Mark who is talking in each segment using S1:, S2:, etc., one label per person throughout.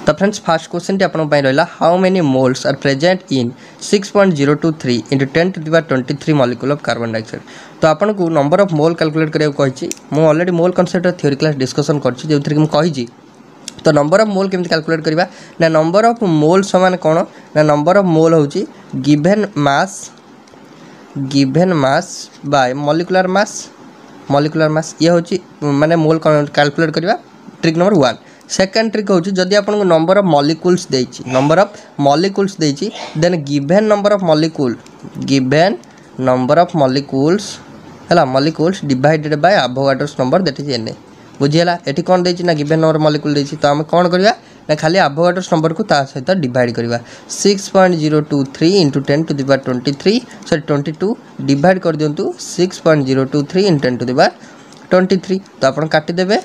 S1: तो friends fast question T आपन पई रहला how many moles are present in 6.023 into 10 to the power 23 molecule of carbon dioxide। तो आपन को नंबर ऑफ मोल कैलकुलेट करियो कहिछि मु ऑलरेडी मोल कांसेप्ट थ्योरी क्लास डिस्कशन करछि जे कि मु कहिछि। तो नंबर ऑफ मोल केमति कैलकुलेट करबा ना नंबर ऑफ मोल समान कोन ना नंबर ऑफ मोल होछि given mass by molecular mass ये होछि माने मोल कैलकुलेट करबा ट्रिक नंबर 1। सेकंड ट्रिक होछि जदि आपन को नंबर ऑफ मॉलिक्यूल्स देछि then given number of molecules divided by Avogadro's number that is Na बुझियला एठी कोन देछि ना गिवन नंबर मॉलिक्यूल देछि तो हम कोन करबा ना खाली एवोगाड्रोस नंबर को ता सहित डिवाइड करबा 6.023 into 10 to the power 23 sorry 22 divide कर दियंतु 6.023 into 10 to the power 23 तो आपन काटी देबे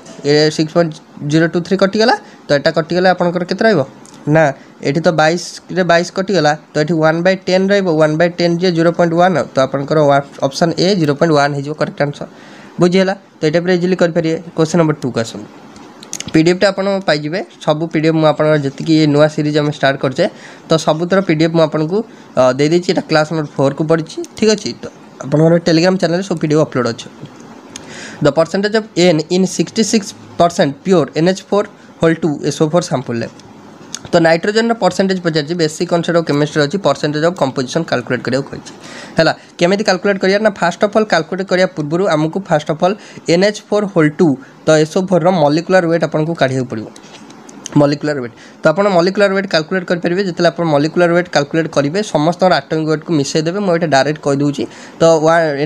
S1: 6.023 कटि गला तो एटा कटि गला आपन कर केते रहइबो ना एठी तो 22 रे 22 कटि गला तो एठी 1/10 रहइबो 1/10 जे 0.1 तो आपन कर ऑप्शन ए 0.1 हे जो करेक्ट आंसर बुझियला। तो एटा पर इजीली कर परिए। क्वेश्चन नंबर 2 का सुन पीडीएफ टा आपन पाइ जिवे सब पीडीएफ मु आपन जति कि नुवा सीरीज हम स्टार्ट करछे तो सब तरह पीडीएफ मु आपन को दे देछि। एटा क्लास नंबर 4 को पढिछि ठीक अछि। तो आपन टेलीग्राम चैनल सब पीडीएफ अपलोड अछि। The percentage of N in 66% pure NH4 whole 2 SO4 sample तो nitrogen percentage Pachar basic concept of chemistry अच्छी परसेंटेज ऑफ कंपोजिशन कैलकुलेट करिया है केमिति कैलकुलेट करिया ना फास्ट ऑफ ऑल कैलकुलेट करिया पूर्व आमको fast of all NH4 whole 2 तो SO4 रो मॉलिक्यूलर वेट आपन को काढिया पड़िबो मॉलिक्यूलर वेट। तो आप मॉलिक्यूलर वेट कैलकुलेट करेंगे जिते आप मॉलिक्यूलर वेट कैलकुलेट करेंगे समस्त एटॉमिक वेट को मिसई देबे मुझे डायरेक्ट कह दूची। तो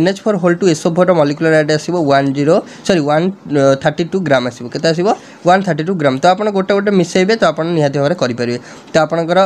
S1: NH4 whole 2 SO4 molecular weight आसीबो 132 ग्राम आसीबो केते आसीबो 132 ग्राम। तो आप गोटे गोटे मिसईबे तो आप निहाती भाव करि परिबे। तो आपनकर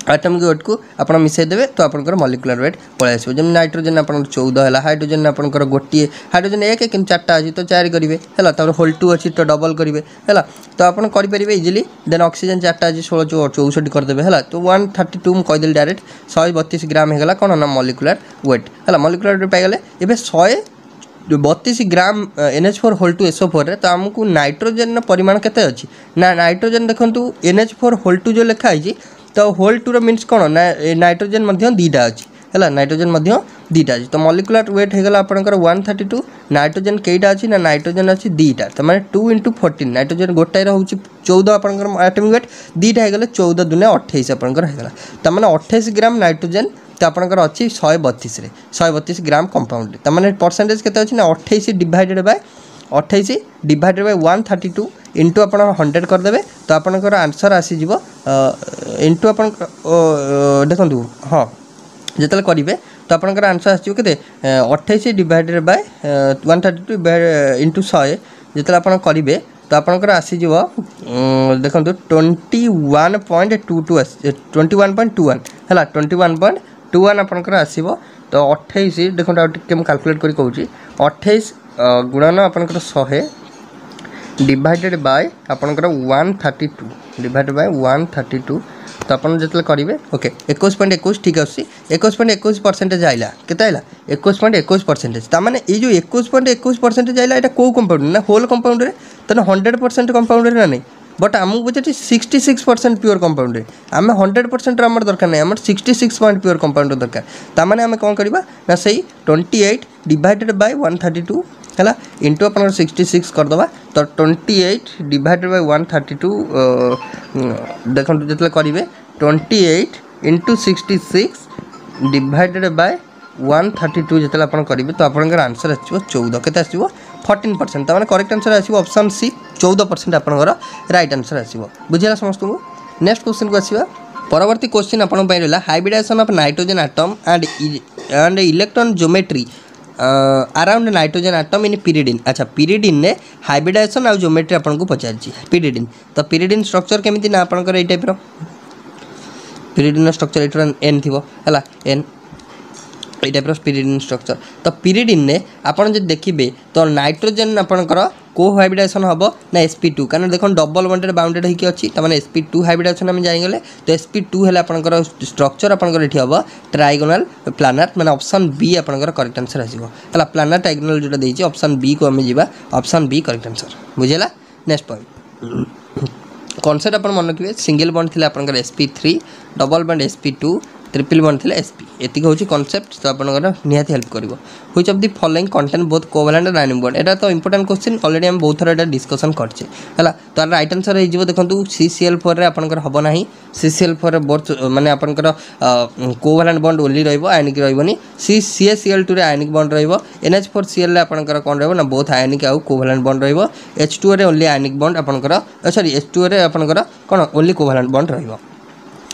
S1: एटॉमिक वेट को आप मिसई देबे तो आपनकर मॉलिक्यूलर वेट पळे आसीबो। जेम नाइट्रोजन आपन 14 हला हाइड्रोजन आपनकर गोटिए हाइड्रोजन 1 किन 4टा अछि तो 4 करिवे हला तापर होल 2 अछि तो डबल करिवे हला तो आपन करि परिबे इजीली। देन ऑक्सीजन 4टा अछि 16 64 कर देबे हला तो 132 म कहि देल डायरेक्ट 132 ग्राम हे गला कोन ना मॉलिक्यूलर वेट हला मॉलिक्यूलर वेट पाइ गेले एबे 132 ग्राम NH4 whole 2 SO4 रे तो हमकु नाइट्रोजन परिमाण केते अछि ना नाइट्रोजन देखंतु NH4 whole 2 जो लिखा आइछि तो होल 2 रो मीन्स कोन ना नाइट्रोजन मध्य दीटा अछि हला नाइट्रोजन मध्य दीटा अछि। तो मॉलिक्यूलर वेट हे गला आपनकर 132 नाइट्रोजन केइटा अछि ना नाइट्रोजन अछि दीटा तो माने 2 into 14 नाइट्रोजन गोटाय रहउछि 14 आपनकर एटॉमिक वेट दीटा हे गले 14 दुने 28 आपनकर हे गला त माने 28 ग्राम नाइट्रोजन तो आपनकर अछि 132 रे 132 ग्राम कंपाउंड त माने परसेंटेज केते अछि ना 28 डिवाइडेड बाय 132 इंटू आप 100 करदे तो आपनकर आंसर आसी जीवो इंटू आप देखो हाँ जिते करेंगे तो आपनकर आंसर आस के 28 डिवाइडेड बाय 132 इंटू 100 जिते आप करेंगे तो आपनकर आसीज देखो 21.21 है 21.21 आपनकर आसीबो। तो 28 देखो कैलकुलेट करी कहूँ 28 गुणन आपनकर 100 डिवाइडेड बाय आपनकर 132 डिवाइडेड बाय 132 तो आपन जतले करिवे ओके 21.21 ठीक अछि 21.21% आइला केते आइला 21.21% ता माने ए जो 21.21% आइला एटा को कंपाउंड ना होल कंपाउंड रे तने 100% कंपाउंड रे ना नहीं बट आमु बुझे 66% प्योर कंपाउंड रे आमे 100% हमर दरकार नै हमर 66% प्योर कंपाउंड दरकार ता माने आमे कोन करबा ना सही 28 डिवाइडेड बाय 132 हला इंटू अपन 66 कर दबा तो 28 डिवाइडेड बाय 132 देखो जतले करिवे 28 इंटू 66 डिवाइडेड बाय 132 जतले अपन करिवे तो आपनकर आंसर आछिबो 14 केते आछिबो 14% त माने करेक्ट आंसर आछिबो ऑप्शन सी 14% आपनकर राइट आंसर आछिबो बुझिला समस्त को। नेक्स्ट क्वेश्चन को आसीबा परवर्ती क्वेश्चन आपन पय रहला hybridisation of nitrogen atom and electron geometry around nitrogen atom in pyridine। अच्छा pyridine ने हाइब्रिडाइजेशन आ ज्योमेट्री आपन को पचारछि pyridine तो pyridine स्ट्रक्चर केमिति ना आपन कर ए टाइप रो pyridine स्ट्रक्चर एटर n थिबो हला n ए टाइप रो pyridine स्ट्रक्चर। तो pyridine ने आपन जे देखिबे तो नाइट्रोजन आपन कर को हाइब्रिडाइजेशन हबो ना sp2 कारण देखो डबल बॉन्डेड बाउंडेड है कि अछि त माने sp2 हाइब्रिडाइजेशन हम जानि गेले तो sp2 हेले आपनकर स्ट्रक्चर आपनकर एठी हबो ट्रायगोनल प्लानर माने ऑप्शन बी आपनकर करेक्ट आंसर आसीबो हला प्लानर ट्रायगोनल जोटा देछि ऑप्शन बी को हम जीवा ऑप्शन बी करेक्ट आंसर बुझेला। नेक्स्ट पॉइंट कॉन्सेप्ट अपन मन रखिए सिंगल बॉन्ड थिला आपनकर sp3 double bond sp2 triple bond थिला sp एतिक होची कॉन्सेप्ट तो आपनकर निहाती हेल्प करिवो which of the following contain both covalent and ionic bond एटा तो इंपोर्टेंट क्वेश्चन ऑलरेडी हम बहुत थरा एटा डिस्कशन करछे हला तो राइट आंसर हे जिवो देखंतु CCl4 रे आपनकर हबो नाही CCl4 रे बोथ माने आपनकर कोवैलेंट बॉन्ड ओनली रहइबो आयनिक रहइबोनी CaCl2 रे आयनिक बॉन्ड रहइबो NH4Cl रे आपनकर कोन रहइबो ना बोथ आयनिक आ कोवैलेंट बॉन्ड रहइबो H2 रे ओनली आयनिक बॉन्ड आपनकर सॉरी H2 रे आपनकर कोन ओनली कोवैलेंट बॉन्ड रहइबो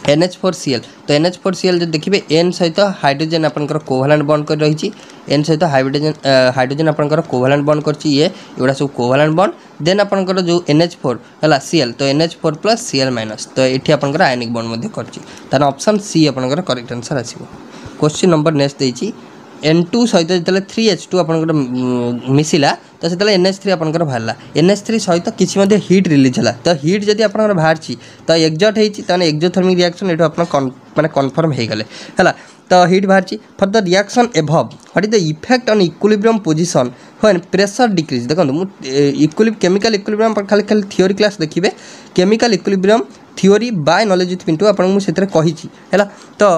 S1: NH4Cl तो NH4Cl जो देखिए N सहित हाइड्रोजन आपनकर कोवैलेंट बॉन्ड कर रही N सहित हाइड्रोजन आपनकर कोवैलेंट बॉन्ड करछि ये एडा सब कोवैलेंट बॉन्ड देन आपनकर जो NH4 हला Cl तो NH4 + Cl- तो एठी आपनकर आयनिक बॉन्ड मध्ये करछि तार ऑप्शन सी आपनकर करेक्ट आंसर आसीबो क्वेश्चन नंबर नेक्स्ट देछि N2 सहित जतले 3H2 आपनकर मिसिला तो सेतले NH3 आपनकर भाला NH3 सहित किछि मध्ये हीट रिलीज हला तो हीट जदी आपनकर बाहरछि तो एक्सॉट हेछि ताने एक्सोथर्मिक रिएक्शन एठो आपन माने कन्फर्म हे गले हला तो हीट बाहरछि for the reaction above what is the effect on equilibrium position when pressure decrease देखो मु केमिकल इक्विलिब्रियम खाली खाली थ्योरी क्लास देखिबे chemical equilibrium theory by knowledge with Pintu आपन मु सेतरे कहिछि हला तो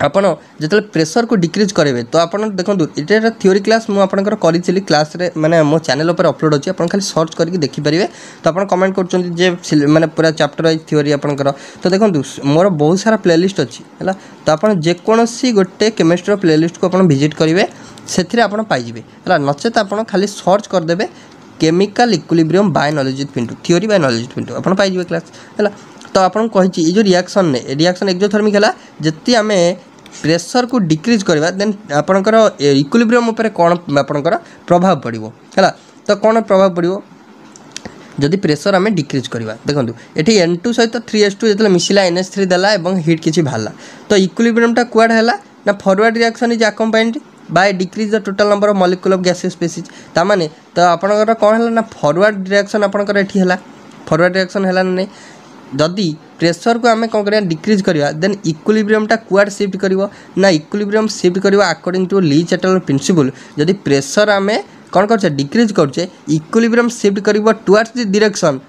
S1: आपण जिते प्रेशर को डिक्रीज करेंगे तो आप देखो ये थ्योरी क्लास मुझे करी क्लास रे माने मो चैनल पर अपलोड अच्छी आप खाली सर्च करके देखिपारे तो आप कमेंट कर माने पूरा चैप्टर वाइज थ्योरी आपंकर तो देखो मोर बहुत सारा प्लेलिस्ट अच्छी है तो आप जेकोसी गोटे केमिस्ट्री प्लेलिस्ट को आप विजिट करेंगे से आप पाइबे है नचेत आप खाली सर्च करदे chemical equilibrium bye knowledge with Pintu theory by knowledge with Pintu आप पाइबे क्लास है तो आपन कहि ये जो रिएक्शन ने रिएक्शन एक्सोथर्मिक है जति आमे प्रेशर को डिक्रीज करवा देन आपनकर इक्विलिब्रियम ऊपर कोन आपनकर प्रभाव पड़िबो हैला तो कोन प्रभाव पड़िबो जदि प्रेशर आमे डिक्रीज करवा देखंतु एठी N2 सहित 3H2 जतले मिसिला NH3 देला एवं हीट किछि भाला तो इक्विलिब्रियम टा क्वाड हैला ना forward reaction is accompanied by decrease the total number of molecule of gases species ता माने तो आपनकर कोन हैला ना फॉरवर्ड रिएक्शन आपनकर एठी हैला फॉरवर्ड रिएक्शन हैला नै जदि प्रेशर को आमे कौन करिया डिक्रीज करिया देन इक्विलिब्रियम टा क्वाड शिफ्ट करिवो ना इक्विलिब्रियम शिफ्ट करिवो according to Le Chatelier principle जदि प्रेशर आमे कौन करछे डिक्रीज करछे इक्विलिब्रियम शिफ्ट करिवो towards the direction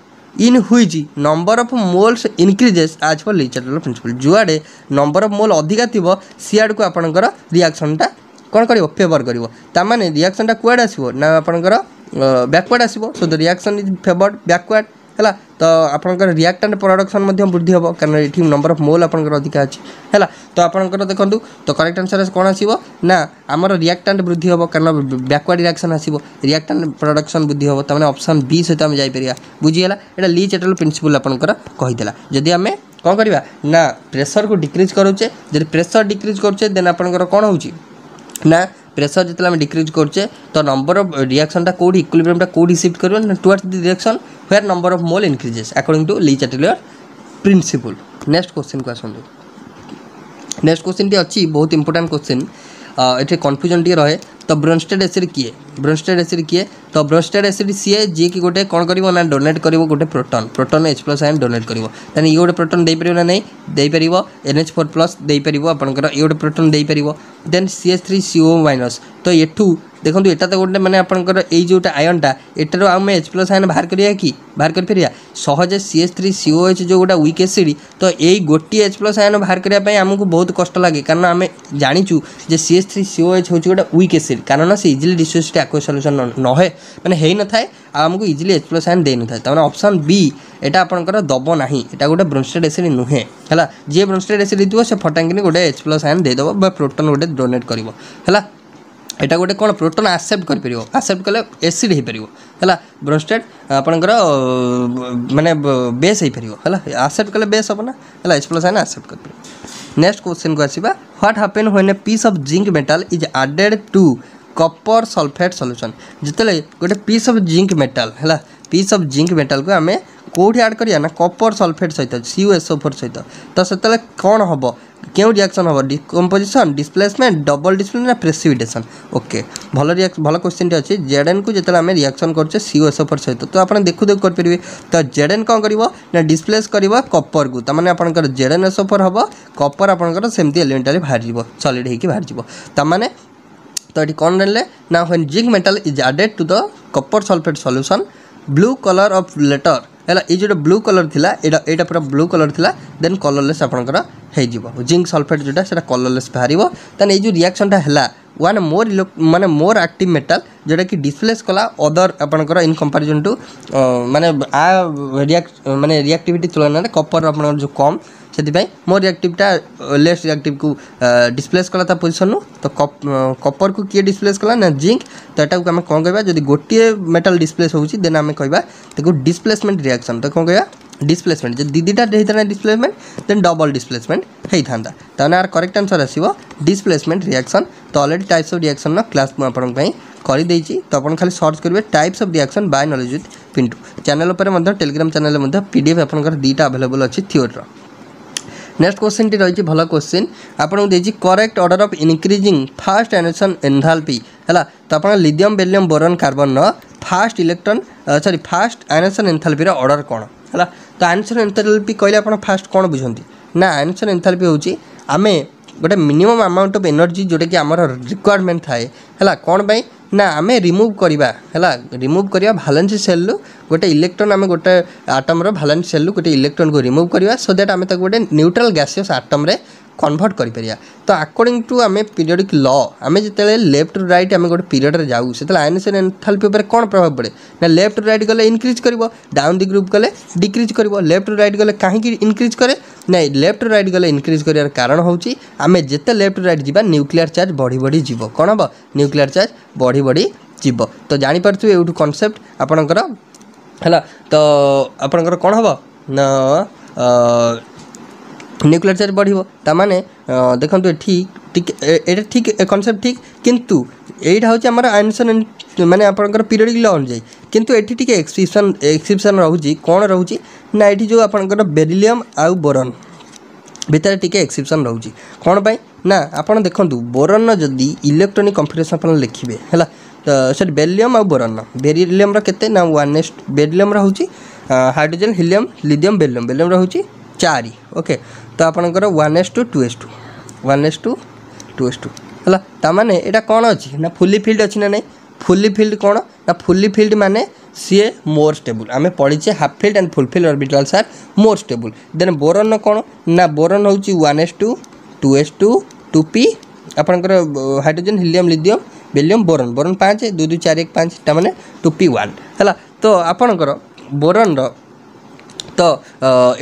S1: in which number of moles increases as per Le Chatelier principle जुआडे नंबर ऑफ मोल अधिका थिबो सियाड को आपनकर रिएक्शन टा कौन करिवो फेवर करिवो ता माने रिएक्शन टा क्वाड आसीबो ना आपनकर बैकवर्ड आसीबो so the reaction is favoured backward है तो आपंकर रिएक्टेंट प्रोडक्शन वृद्धि हम कारण ये नंबर ऑफ मोल आपंकर अधिका अच्छी है तो आपंकर देखो तो करेक्ट आंसर कौन आसो ना आमर रिएक्टेंट वृद्धि हम कारण बैकवर्ड रिएक्शन आसो रिएक्टेंट प्रोडक्शन वृद्धि हम तमें ऑप्शन बी सहित आम जापर बुझीगला यहाँ ली चैटल प्रिंसिपल आपंकर कहीदेला जदि आम कौन करवा ना प्रेशर को डिक्रीज करुचे जब प्रेशर डिक्रीज करुचे देन आपंकर कौन हो ना प्रेशर जितने आम डिक्रीज करचे तो नंबर ऑफ रिएक्शन टा कोडी इक्विलिब्रियम टा कोडी शिफ्ट करबो ना towards the direction where number of mole increases according to Le Chatelier principle next question को आसंदो नेक्स्ट क्वेश्चन टी अच्छी बहुत इंपोर्टेंट क्वेश्चन एटे कन्फ्यूजन टी रहे तो ब्रोंस्टेड एसिड किए ब्रोंस्टेड एसिड किए तो ब्रोंस्टेड एसिड सीए जी कि गोटे कौन करिवो ना डोनेट करिवो गोटे proton proton H+ ion donate करिवो ताने ये गोटे प्रोटॉन देई परिवो ना नहीं देई परिवो NH4+ देई परिवो आपनकर ये गोटे प्रोटॉन देई परिवो देन CH3CO- तो एठू देखो एटा तो गोटे माने आपनकर ए जोटा आयनटा एटार आम H+ आयन बाहर करिया कि बाहर कर फेरिया सहज CH3COH जो गोटा वीक एसिड तो यही गोटे H+ आयन बाहर करिया पई हमकु बहुत कष्ट लागे कारण आम जानिचु जे CH3COH होची गोटा वीक एसिड कारण से इजिली डिसोसिएट एक्वा सॉल्यूशन न है माने हेई न थाए आमको इजिली H+ आयन दे न थाए तमाने ऑप्शन बी एटा आपनकर दबो नाही एटा गोटे ब्रोंस्टेड एसिड नुहे हला जे ब्रोंस्टेड एसिड दितो से फटांगिनी गोटे H+ आयन दे दबो बा प्रोटॉन गोटे डोनेट करिवो हला एटा गोटे कौन प्रोटॉन एक्सेप्ट कर परिवो एक्सेप्ट कले एसिड हे परिवो हला ब्रोंस्टेड आपनकर माने बेस हे परिवो हला एक्सेप्ट कले बेस हो ना हला H+ आयन एक्सेप्ट कर परिवो नेक्स्ट क्वेश्चन को आसीबा what happen when a piece of zinc metal is added to copper sulphate solution जितले गोटे पीस ऑफ जिंक मेटल हला पीस ऑफ जिंक मेटल को आमे कोठी ऐड करिया ना कॉपर सल्फेट सहित CuSO4 सहित तो सेतले कौन हबो क्यों रिएक्शन हम डिकम्पोजिशन डिस्प्लेसमेंट डबल डिस्प्लेसमेंट ना प्रेसिपिटेशन ओके भल भल क्वेश्चन टी अच्छी Zn को जिते आम रिएक्शन करछे CuSO4 सहित तो आप देखु देख करेंगे तो Zn कौन कर डिस्प्लेस कर कपर को तमाने आपनकर ZnSO4 हम कपर आपनकर सेमती एलिमेंटाली बाहर सॉलिड होकर बाहर तमाने तो ये कौन रहे ना when zinc metal is added to the copper sulphate solution blue colour of later है ये जो ब्लू कलर थिला एटा पूरा ब्लू कलर थिला देन कलरलेस आपनकर हे जीवो जिंक सल्फेट जोटा सेटा कलरलेस बाहरिबो देन ए जो रिएक्शनटा हला वन मोर माने मोर एक्टिव मेटल जोटा कि डिस्प्लेस कला अदर आपनकर इन कंपैरिजन टू माने आ माने रिएक्टिविटी तुलना रे कॉपर आपनकर जो कम से मोर रिएक्टिवटा लेस रिएक्टिव को डिस्प्लेस कला पोजिशन तो कॉपर को किए डिस्प्लेस कला ना जिंक तो यहाँ को आम कौन कहवा जब गोटे मेटल डिस्प्लेस होची देन आम कहवा डिस्प्लेसमेंट रिएक्शन तो कौन कहवा डिस्प्लेसमेंट जब दीटा होता डिस्प्लेसमेंट देन डबल डिस्प्लेसमेंट होता ताने यार करेक्ट आंसर आसो डिस्प्लेसमेंट रिएक्शन तो already types of reaction class मुझे कर देती तो आप खाली सर्च करेंगे types of reaction by knowledge with Pintu channel पर टेलीग्राम चैनल पीडीएफ आप दुईटा अवेलेबल अच्छी थ्योरी नेक्स्ट क्वेश्चन टी रही भल क्वेश्चन आपको देखिए correct order of increasing first ionisation enthalpy है तो आप lithium beryllium boron carbon first electron sorry first ionisation enthalpy order कौन है तो एनर्सन एंथैल्पी कहले आप फास्ट कौन बुझंती ना एनर्सन एंथैल्पी होची आमे गोटे मिनिमम अमाउंट ऑफ एनर्जी जोटा कि आमर रिक्वायरमेंट थाए है कौन पाई ना आम रिमूव करवा है रिमूव करवा भालेंस सेल गोटे इलेक्ट्रॉन आम गोटे आटम्र भालेंस सेल गोटे इलेक्ट्रॉन को रिमूव करवा सो दैट आम गोटे न्यूट्रल गैसियस आटम रे कन्वर्ट कर तो अकॉर्डिंग टू आम पीरियडिक लॉ आम जो लेफ्ट टू राइट आम गोटे पीरियड रे जाऊ से आयनिसन एंथैल्पी पर कौन प्रभाव पड़े ना लेफ्ट टू राइट गले इनक्रीज कर डाउन द ग्रुप गले डिक्रीज कर लेफ्ट टू राइट गले कहीं इनक्रीज करे ना लेफ्ट टू राइट गले इनक्रीज कर कारण होची आम जिते लेफ्ट टू राइट जीवा न्यूक्लियर चार्ज बढ़ी बढ़ी जीव कौन हम न्यूक्लियर चार्ज बढ़ी बढ़ी जीव तो जानीपे एवं कनसेप्ट आपणकर है तो आपणकर कौन हम ना न्यूक्लियर चार्ज बढ़ ताने देखो ये ठीक कनसेप्ट ठीक किंतु यहाँ हूँ आम आयनिसन माने आपंकर पीरियडिक लॉ अनुଯାयी किंतु ये टी एक्सेप्शन रोचे कौन रोचे ना ये जो आपंकर बेरिलियम आउ बोरॉन भितर टी एक्सेप्शन रोचे कौन पाई ना आपड़ देखूँ बोरॉन जदि इलेक्ट्रॉनिक कन्फिगरेशन आप लिखिए है तो सॉरी बेरिलियम आउ बोरॉन बेरिलियम केते ना 1s बेरिलियम रोचे hydrogen helium lithium beryllium beryllium रोचे 4 ओके तो आपंकर 1s2 2s2 1s2 2s2 है ताने यहाँ कौन अच्छी ना फुली फिल्ड अच्छी ना नहीं फुली फिल्ड कौन ना फुली फिल्ड माने सी मोर स्टेबल आम पढ़ीचे half filled and full filled orbitals are more stable then boron कौन ना बोरॉन हूँ 1s2 2s2 2p आपंकर hydrogen helium lithium beryllium boron boron 5 2 2 4 1 5 ताने 2p1 है तो आपणकर बोरॉन तो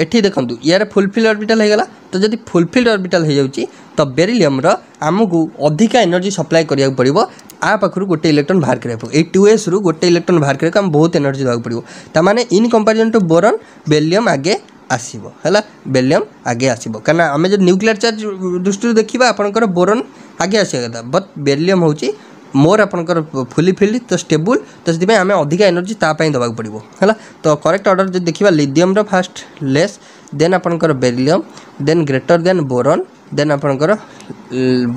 S1: एठी देखु यार फुलफिल ऑर्बिटल हो गला तो जब फुलफिल ऑर्बिटल हो जाउची तो बेरिलियम आमको अधिक एनर्जी सप्लाई करिया पड़िबो आ पाखरु गोटे इलेक्ट्रॉन बाहर करिया ए 2s रु गोटे इलेक्ट्रॉन बाहर करिया हम बहुत एनर्जी देवा पड़िबो ता माने in comparison to boron beryllium आगे आसीबो हैला बेरिलियम आगे आसीबो काना हमें जो न्यूक्लियर चार्ज दृष्टि देखिबा आपनकर बोरॉन आगे आसीया कथा बट बेरिलियम होची मोर आपंकर फुली फिल्ड तो स्टेबल तो से आम अधिक एनर्जी तापाई देवा पड़ो है तो करेक्ट ऑर्डर जो देखा लिथियम फास्ट लेस देन आपंकर beryllium than greater than boron than आपंकर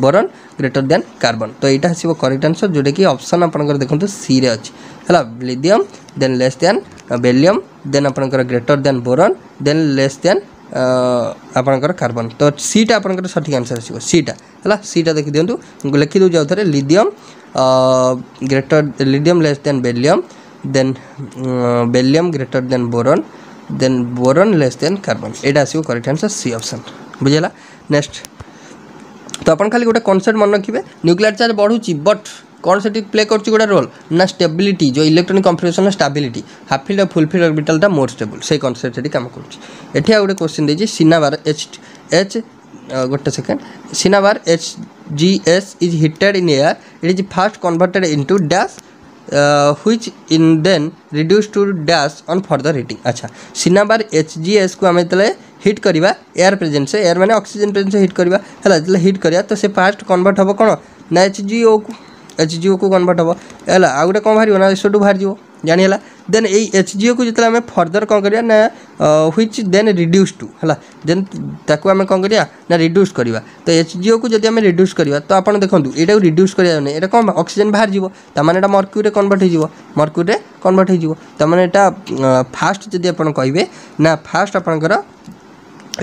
S1: बोरॉन ग्रेटर देन कार्बन तो यहाँ आसो करेक्ट आंसर जोटा कि ऑप्शन आपंकर देखो सी रे अच्छी है lithium then less than beryllium then आपंकर greater than boron then less than आपंकर कार्बन तो सीटा आपंकर सठिक आंसर आसो सीटा है सीटा देखी दिंतु लिखि दूँ आउे lithium greater lithium less than beryllium then beryllium greater than boron then boron less than carbon यहाँ आसो करेक्ट आंसर सी ऑप्शन बुझेगा नेक्स्ट तो अपन खाली गोटे कॉन्सेप्ट मन रखिए न्यूक्लियर चार्ज बढ़ुची बट कौन से प्ले कर गोटे रोल ना स्टेबिलिटी जो electronic configuration stability half filled और फुल फिल्ड ऑर्बिटलटा मोर स्टेबल से कॉन्सेप्ट ये काम कर गोटे क्वेश्चन देती सिनाबार एच गोटे second cinnabar HGS is heated in air it is first converted into dash which in then reduced to dash on further heating अच्छा cinnabar HGS को आम जो हिट करवा एयर प्रेजेंस से एयर माने oxygen presence से hit करवा है जो हिट करा तो से फास्ट कन्वर्ट हम कौन ना HGO को कन्वर्ट हम है आ गए कौन बाहर ना SO2 बाहर जाव जानीला देन यही HGO को जो आम फर्दर कौन करिया ना व्हिच देन रिड्यूस टू है देन ताको आम कौन करिया ना रिड्यूस करवा तो HGO को जब आम रिड्यूस करवा तो आप देखो यहाँ रिड्यूस करा ये कौन ऑक्सीजन बाहर जीव ताने मर्क्यूरी कन्वर्ट हो मर्क्यूरी कन्वर्ट हो यहाँ फास्ट जब आप कहे ना फास्ट आपंकर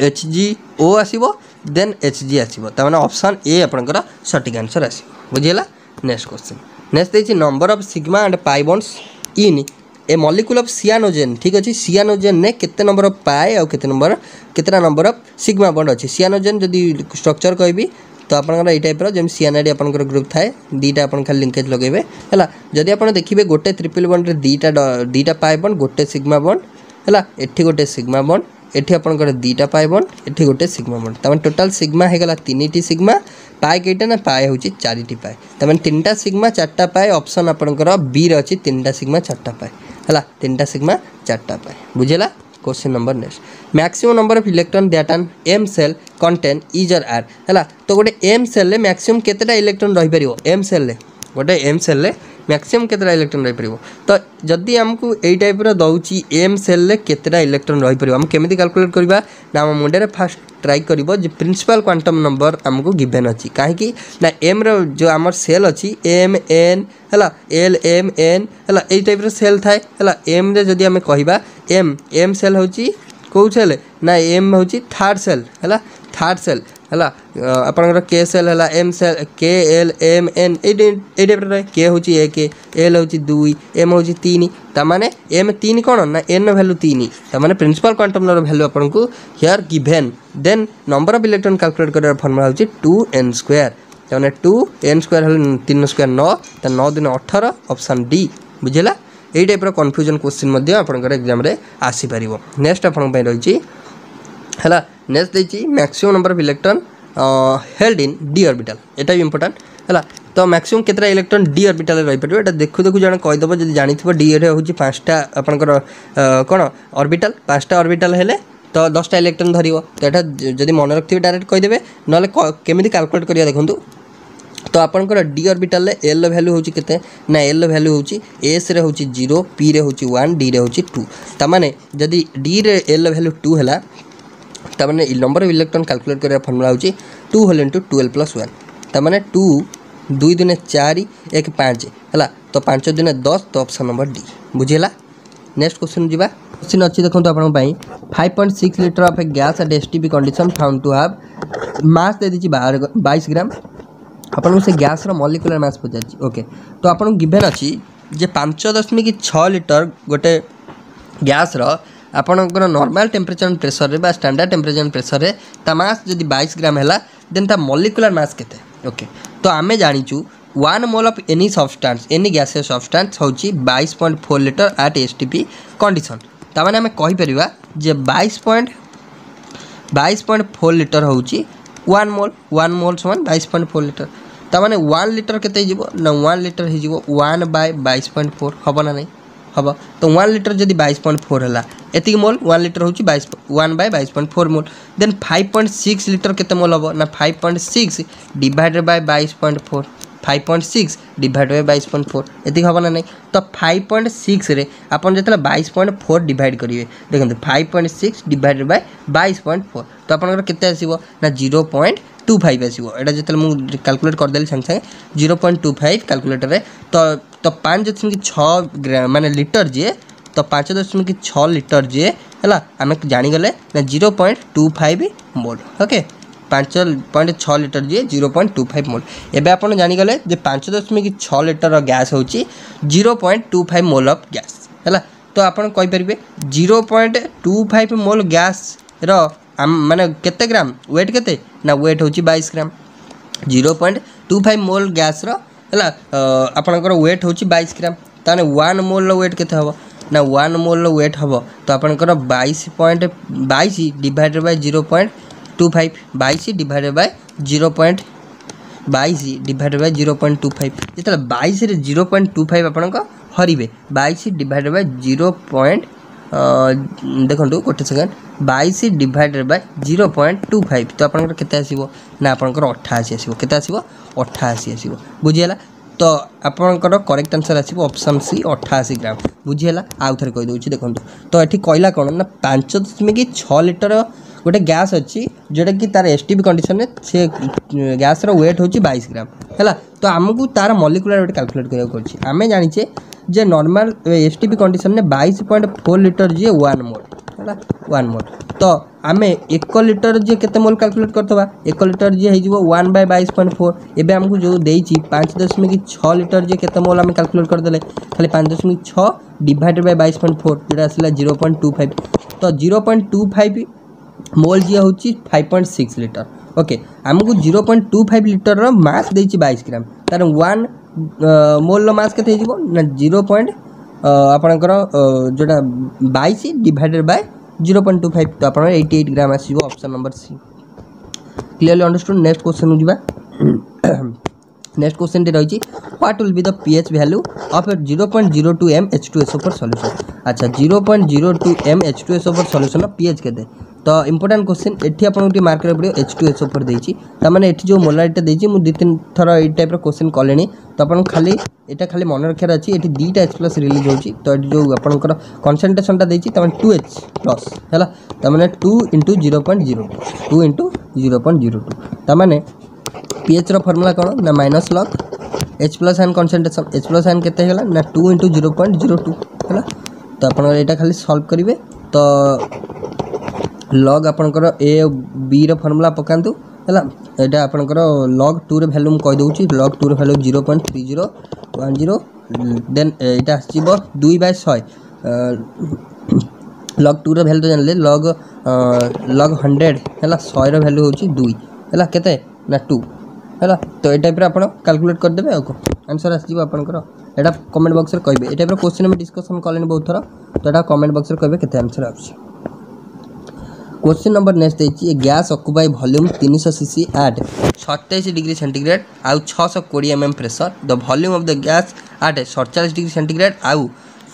S1: HGO आसो देन HG आसो ताने ऑप्शन ए आपंकर सठिक आंसर आसो बुझेगा नेक्स्ट क्वेश्चन नेक्स्ट देखिए number of sigma and pi bonds in a molecule of cyanogen ठीक अच्छे सियानोजेन ने केते नंबर ऑफ पाए और केतना नंबर ऑफ सिग्मा बॉन्ड अच्छे सियानोजेन जदि स्ट्रक्चर कहबी तो आपंकर ये टाइप जमी सियानाइड आपंकर ग्रुप थाए दीटा आप खाली लिंकेज लगे है जदि आप देखिए गोटे ट्रिपल बॉन्ड दीटा पाए बॉन्ड गोटे सिग्मा बॉन्ड है एठी गोटे सिग्मा बॉन्ड एठी आपंकर दीटा पाए बॉन्ड एठी गोटे सिग्मा बॉन्ड तमें टोटाल सिग्मा होगा 3टी सिग्मा पाए कईटा ना पाए हूँ 4टी पाए तमें 3टा सिग्मा 4टा पाए ऑप्शन आपंकर बी रे अच्छी 3टा सिग्मा 4टा पाए है 3टा सिग्मा 4टा पाए बुझेगा। Question number next maximum number of electron that an M shell contain is और आर है तो गोटे एम सेल रे मैक्सिमम केतेटा इलेक्ट्रॉन रही पारिबो एम सेल रे गोटे एम सेल रे मैक्सिमम केतेटा इलेक्ट्रॉन रही पारिबो तो जदि हमको एई टाइप रो दउची एम सेल रे केतेटा इलेक्ट्रॉन रही पारिबो हम केमिति कैलकुलेट करबा ना हम मुंडे रे फास्ट ट्राई करिबो जे प्रिंसिपल क्वांटम नंबर हमको गिवन अछि काहे कि ना एम रो जो हमर सेल अछि एम एन है एल एम एन है एई टाइप रो सेल थाए है एम रे जदि हम कहबा एम एम सेल होची कौ सेल ना एम होची थर्ड सेल है थर्ड सेल है आपंकर के सेल है M shell K L M N ए टाइप रहे के हूँ एक एल हूँ 2 एम हूँ 3 ताने एम 3 कौन ना एन वैल्यू 3 ताने प्रिंसिपल क्वांटम वैल्यू आपन को here given then number of electron calculate कर फॉर्मूला हूँ 2n² ताने 2n² 3 स्क्वायर 9 तो 9 दिन 18 ऑप्शन डी बुझेगा यही टाइप कन्फ्यूजन क्वेश्चन आपंकर एग्जाम रे आसी पारिबो। नेक्स्ट आपन रही है नेक्स्ट देखिए maximum number of electron held in D orbital एटा भी इंपोर्टेंट है तो मैक्सिमम केतरा इलेक्ट्रॉन डी ऑर्बिटल रही पारे एटा देखु देखु जन कहीदेव जब जानी डी रे हूँ 5टा आपंकर कौन ऑर्बिटल 5टा ऑर्बिटल हेले तो 10टा इलेक्ट्रॉन धरिव तो यहाँ जब मन रखिए डायरेक्ट कहीदेवे ना केमी कैलकुलेट करिया देखूँ तो आपंकर डी ऑर्बिटल एल वैल्यू हूँ केते ना एल वैल्यू हूँ एस रे हूँ 0 पी रे हूँ 1 डी रे हूँ 2 ताने जदि डी रे एल वैल्यू 2 है ताने नंबर ऑफ इलेक्ट्रॉन कैलकुलेट करिया फॉर्मूला हूँ 2 होल इंटू 12 + 1 ताने 2 2 दिन 4 1 5 है तो 5 दिन 10 तो ऑप्शन नंबर डी बुझेगा। नेक्स्ट क्वेश्चन जी क्वेश्चन अच्छी देखो आप 5.6 litre of a gas at STP condition found to have mass दे दीजिए 22 ग्राम आपन से गैस मॉलिक्यूलर मास पचार ओके तो आपन गिवन अच्छी जे 5.6 लीटर गोटे गैस आपणकर नॉर्मल टेम्परेचर एंड प्रेशर रे बा स्टैंडर्ड टेम्परेचर एंड प्रेशर रे ता मास जदि 22 ग्राम है देन ता मॉलिक्यूलर मास केते ओके तो आमे जानिचु 1 mole of any substance any gaseous substance होची 22.4 लीटर एट एसटीपी कंडीशन ता माने हमें कहि परिबा जे 22.4 लीटर होची 1 मोल समान 22.4 लीटर ताने 1 लीटर केते जीवो ना 1 लीटर ही जीवो 1/22.4 हबो ना नहीं हबो तो 1 लीटर जदि 22.4 हला एति मोल 1 लीटर होची 1/22.4 मोल देन 5.6 लीटर केते मोल हबो ना 5.6 डिवाइडेड बाय 22.4 5.6 डिवाइडेड बाय 22.4 एति हबो ना नहीं तो 5.6 रे आपन जतला 22.4 डिवाइड करिवे देखंतु 5.6 डिवाइडेड बाय 22.4 तो आपनकर केते आसीबो ना 0.25 आसीबो एटा जतला मु कैलकुलेट कर देली संग संग 0.25 कैलकुलेटर रे तो 5.6 ग्राम माने लीटर जे तो 5.6 लीटर जे हला आमे जानि गले ना 0.25 मोल ओके 5.6 लीटर जी 0.25 मोल एबे आपन जानि गले जे 5.6 लीटर गैस होची 0.25 मोल ऑफ गैस हला तो आपन कहि परिबे 0.25 मोल गैस रो माने केते ग्राम वेट केते ना वेट होची 22 ग्राम 0.25 मोल गैस रो हला आपनकर वेट होची 22 ग्राम ताने 1 मोल रो वेट केते हबो ना 1 मोल रो वेट हबो तो आपनकर 22.22 divided by 0.25 22 divided by 0.22 divided by 0.25 जेतला 22 रे 0.25 आपनका हरिबे 22 डिवाइडेड बाय 0. देखंतु गोटे सेकेंड 22 डिवाइडेड बाय 0.25 तो आपनकर केते आसीबो ना आपनकर 88 आसीबो केते आसीबो 88 आसीबो बुझियला तो आपनकर करेक्ट आंसर आसीबो ऑप्शन सी 88 ग्राम बुझियला आउ थरे कहि दोछि देखंतु तो एठी कहला कोन ना 5.6 लीटर गोटे गैस अच्छी जोटा कि तार एसटीपी कंडीशन में से गैस रो वेट होची 22 ग्राम है तो आमको तार मॉलिक्यूलर वेट कैलकुलेट करिया करछि आमे जानिछे जे नॉर्मल एसटीपी कंडीशन में 22.4 लीटर जे 1 मोल है 1 मोल। तो आम 1 लिटर जी के मोल कैलकुलेट करवा 1 लिटर जी हो 1/22.4 एवं आमको जो देती 5.6 लिटर जी के मोल आम कैलकुलेट करदे खाली 5.6 डिवाइडेड बाय 22.4 जोटा आसला 0.25 तो 0.25 मोल जी हूँ 5.6 लिटर ओके आमको 0.25 लिटर मास देती 22 ग्राम तार 1 मोल मास के ना 0. आपणकर जोटा 22 डिवाइडेड बाय 0.25 तो आप 88 ग्राम आसो option number C clearly understood. Next question जी नेक्स्ट क्वेश्चन रही what will be the pH value of 0.02 m H2SO for solution. अच्छा 0.02 m H2SO for solution pH के तो इंपोर्टेंट क्वेश्चन एठी आपन गोटे मार्क रे पड़ियो H2SO फॉर देछि त माने एठी जो मोलारिटी देछि मु 2-3 थर ए टाइप रो क्वेश्चन कलेनी तो आपन खाली एटा खाली मन रखियार अछि एठी 2टा H+ रिलीज होछि तो एठी जो आपनकर कंसंट्रेशन टा देछि त माने 2H+ हैला त माने 2 * 0.02 2 * 0.02 त माने pH रो फार्मूला कोन ना minus log H+ ion concentration H+ ion केते हेला ना 2 * 0.02 हैला तो आपन एटा खाली सॉल्व करिवे तो लॉग आपनकर ए बी रो फार्मूला पकांतु हैला एटा आपनकर log 2 रे वैल्यू म कहि दउची log 2 रे वैल्यू 0.3010 देन एटा आसीबो 2/100 log 2 रे वैल्यू तो जानले log 100 हैला 100 रो वैल्यू होची 2 हैला केते ना 2 हैला तो ए टाइप रे आपण कैलकुलेट कर देबे आको आंसर आसीबो आपनकर एटा कमेंट बॉक्स रे कहबे ए टाइप रो क्वेश्चन में डिस्कशन करलेन बहुत थरा तो एटा कमेंट बॉक्स रे कहबे केते आंसर आउची। क्वेश्चन नंबर नेक्स्ट है gas occupy volume 300 cc at 27 degree centigrade आउ 620 mm pressure the volume of the gas at 47 degree centigrade आउ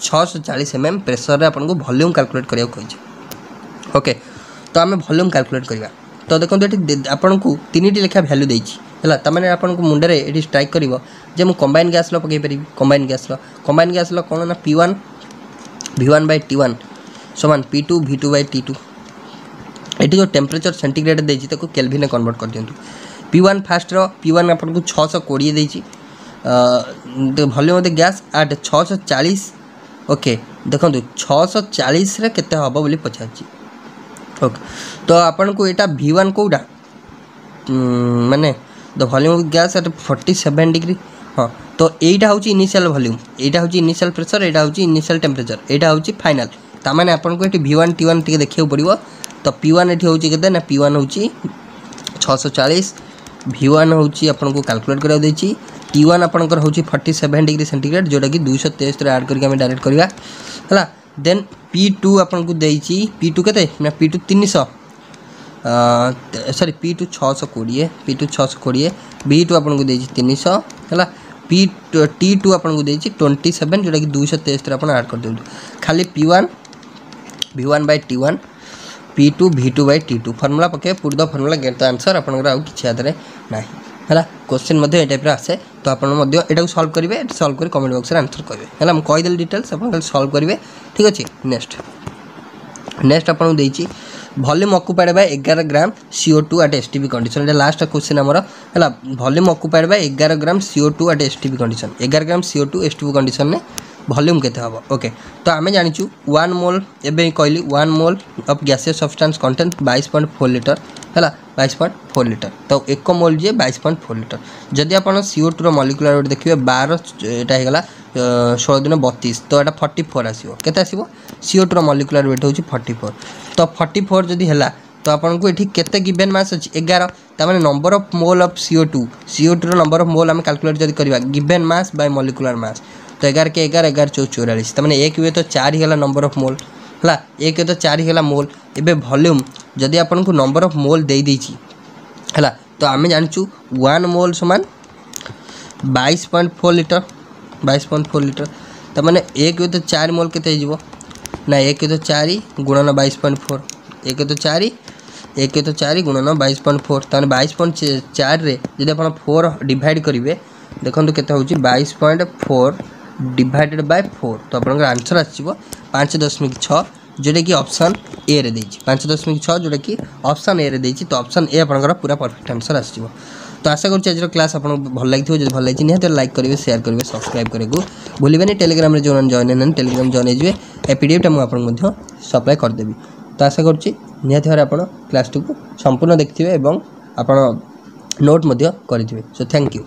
S1: 640 mm प्रेशर रे आपन को वॉल्यूम कैलकुलेट करिया कहि ओके तो आम वॉल्यूम कैलकुलेट करवा तो देखो ये आपन को 3टी लेखा वैल्यू देछि हला त माने आपन को मुंडे रे एटी स्ट्राइक करिवो जे मु कंबाइन गैस लो पकई परिबी कंबाइन गैस लो कोन ना P1 V1/T1 समान P2 V2/T2 एटी जो टेम्परेचर सेंटीग्रेड देछि ताको केल्विन कन्वर्ट कर दियंतु P1 फास्ट रो P1 आपन को 620 देछि volume of the gas at 640 okay देखंतु 640 रे केते हबो बोली पछाछि ओके तो आपन को एटा V1 कोडा माने the volume of gas at 47 degree हां तो एटा होची इनिशियल वॉल्यूम एटा होची इनिशियल प्रेशर एटा होची इनिशियल टेम्परेचर एटा होची फाइनल ता माने आपन को एटी V1 T1 टिके देखियो पड़िबो तो P1 एठी होची केते ना P1 होची 640 V1 होची आपन को कैलकुलेट करा देछि T1 आपन कर होची 47 डिग्री सेंटीग्रेड जोटा कि 223 रे ऐड करके हम डायरेक्ट करबा हला देन P2 आपन को देछि P2 केते ना P2 300 सॉरी P2 620 B2 आपन को देछि 300 हला T2 आपन को देछि 27 जोटा कि 223 रे आपन ऐड कर देउ खाली P1 V1/T1 P2 V2/T2 formula पके put the formula get the answer आपन आ किछि आदरे नाही हला क्वेश्चन मध्ये ए टाइप रे आसे तो आपन मध्ये एटा सॉल्व करिवे सॉल्व करी कमेंट बॉक्स रे आंसर करिवे हला हम कहि देल डिटेल्स आपन सॉल्व करिवे ठीक अछि। नेक्स्ट आपन देछि volume occupied by 11 gram CO2 at STP condition एटा लास्ट क्वेश्चन हमर हला volume occupied by 11 gram CO2 at STP condition 11 gram CO2 STP condition ने वॉल्यूम केते हबो ओके तो आमे जानिचु 1 मोल एबे कहली 1 mole of gaseous substance content 22.4 litre हला 22.4 लिटर तो 1 मोल जे 22.4 लिटर जदि आपण CO2 रो मॉलिक्यूलर वेट देखिबे 12 एटा हे गला 16 दिन 32 तो एटा 44 आसीबो केते आसीबो CO2 रो मॉलिक्यूलर वेट होची 44 तो 44 जदि हला तो आपन को एठी केते गिवन मास अछि 11 त माने number of mole of CO2 रो नंबर ऑफ मोल हम कैलकुलेट जदि करबा given mass by molecular mass तो 11 के 11 11 44 त माने 1 हुए तो 4 ही हला नंबर ऑफ मोल हला 1 तो 4 ही हला मोल एबे वॉल्यूम जदि आपन को नंबर ऑफ मोल दे देछि हला तो आमे जानचु 1 मोल समान 22.4 लिटर 22.4 लिटर त माने 1 हुए तो 4 मोल केते हिजबो ना 1 तो 4 गुणन 22.4 1 तो 4 1 तो 4 गुणन 22.4 त माने 22.4 रे जदि आपन 4 डिवाइड करिवे देखंतु केते होची 22.4 डिवाइडेड बाय 4 तो आपन आंसर आसीबो 5.6 जोटा कि ऑप्शन ए रे देछि 5.6 जोटा कि ऑप्शन ए रे देछि तो ऑप्शन ए आपन पूरा परफेक्ट आंसर आसीबो तो आशा करूँ आज क्लास आपको भल लगी जो भल लगी निहत लाइक करेंगे शेयर करेंगे सब्सक्राइब करेंगे भूलें टेलीग्राम में जो जॉइन है टेलीग्राम जॉइन हो ए पीडीएफटा मुझे सप्लाई करदेवी तो आशा करुँची निहत भाव आप क्लास को संपूर्ण देखिए और आप नोट करेंगे सो थैंक यू।